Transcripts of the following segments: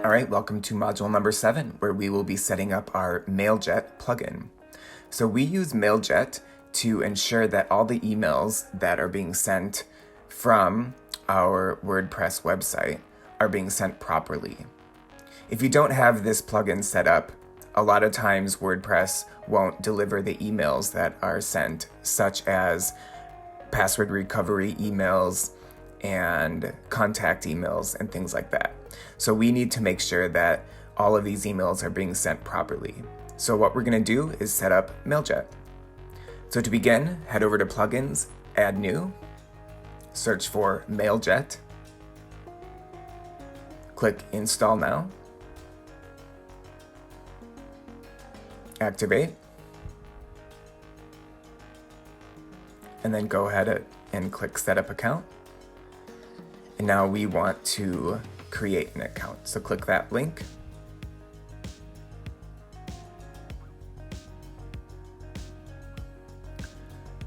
All right, welcome to module number 7, where we will be setting up our Mailjet plugin. So we use Mailjet to ensure that all the emails that are being sent from our WordPress website are being sent properly. If you don't have this plugin set up, a lot of times WordPress won't deliver the emails that are sent, such as password recovery emails and contact emails and things like that. So we need to make sure that all of these emails are being sent properly. So what we're going to do is set up Mailjet. So to begin, head over to Plugins, Add New, search for Mailjet, click Install Now, activate, and then go ahead and click Set Up Account. And now we want to create an account. So click that link.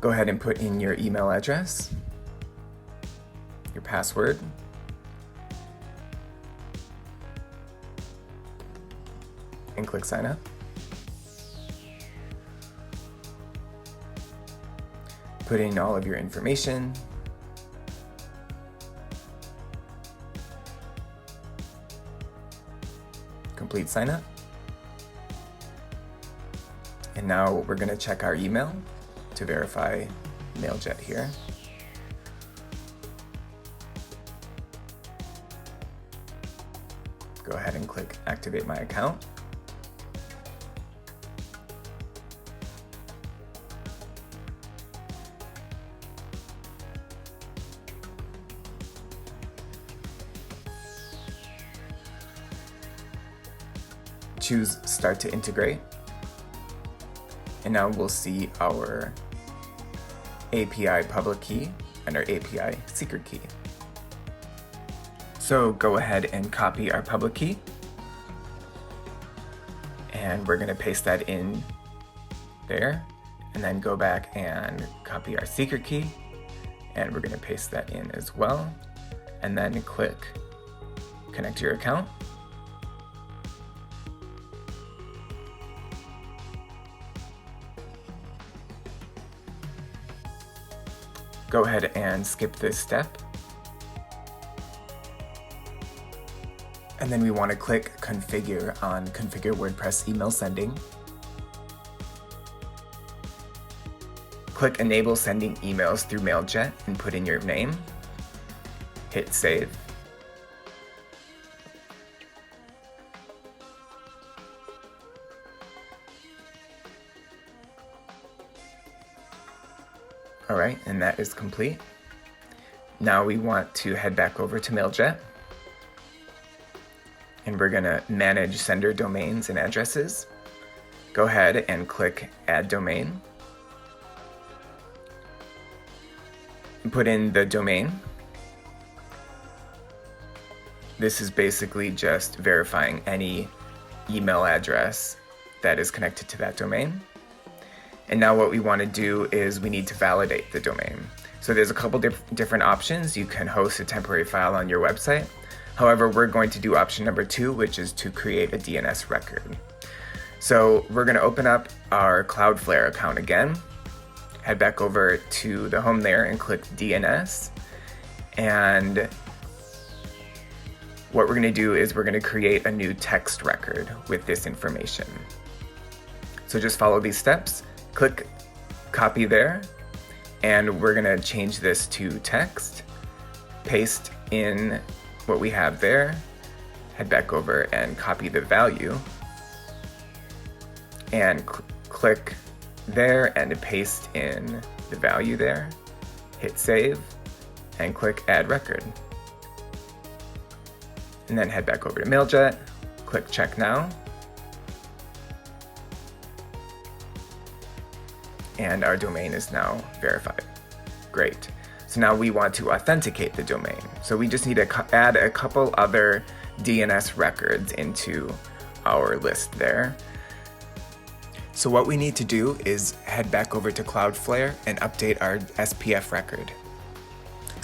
Go ahead and put in your email address, your password, and click Sign Up. Put in all of your information. Complete sign up. And now we're going to check our email to verify Mailjet here. Go ahead and click Activate My Account. Choose Start to Integrate, and now we'll see our API public key and our API secret key. So go ahead and copy our public key, and we're going to paste that in there, and then go back and copy our secret key, and we're going to paste that in as well, and then click Connect to your account. Go ahead and skip this step. And then we want to click Configure on Configure WordPress Email Sending. Click Enable Sending Emails through Mailjet and put in your name. Hit Save. All right, and that is complete. Now we want to head back over to Mailjet, and we're gonna manage sender domains and addresses. Go ahead and click Add Domain. Put in the domain. This is basically just verifying any email address that is connected to that domain. And now what we want to do is we need to validate the domain. So there's a couple different options. You can host a temporary file on your website. However, we're going to do option number 2, which is to create a DNS record. So we're going to open up our Cloudflare account again, head back over to the home there and click DNS. And what we're going to do is we're going to create a new text record with this information. So just follow these steps. Click copy there, and we're gonna change this to text, paste in what we have there, head back over and copy the value, and click there and paste in the value there, hit save, and click add record. And then head back over to Mailjet, click check now, and our domain is now verified. Great. So now we want to authenticate the domain. So we just need to add a couple other DNS records into our list there. So what we need to do is head back over to Cloudflare and update our SPF record.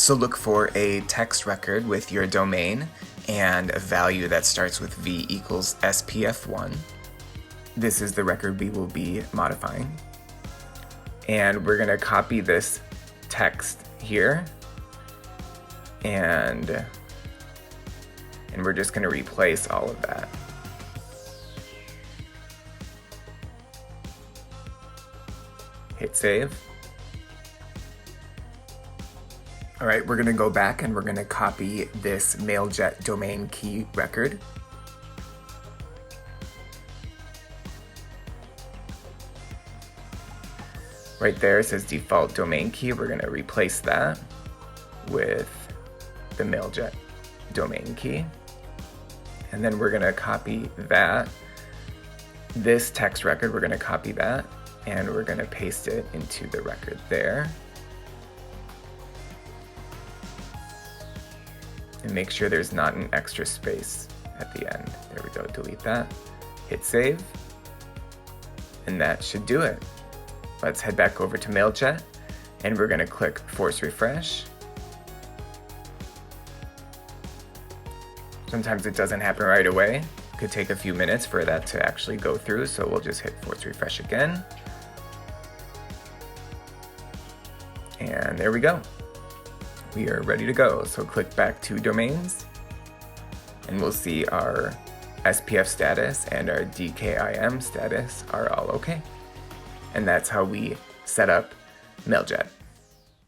So look for a text record with your domain and a value that starts with V equals SPF1. This is the record we will be modifying. And we're gonna copy this text here, and we're just gonna replace all of that. Hit save. All right, we're gonna go back and we're gonna copy this Mailjet domain key record. Right there it says default domain key. We're gonna replace that with the Mailjet domain key. And then we're gonna copy that. This text record, we're gonna copy that and we're gonna paste it into the record there. And make sure there's not an extra space at the end. There we go, delete that. Hit save. And that should do it. Let's head back over to Mailjet and we're gonna click force refresh. Sometimes it doesn't happen right away. It could take a few minutes for that to actually go through, so we'll just hit force refresh again. And there we go. We are ready to go. So click back to domains and we'll see our SPF status and our DKIM status are all okay. And that's how we set up Mailjet.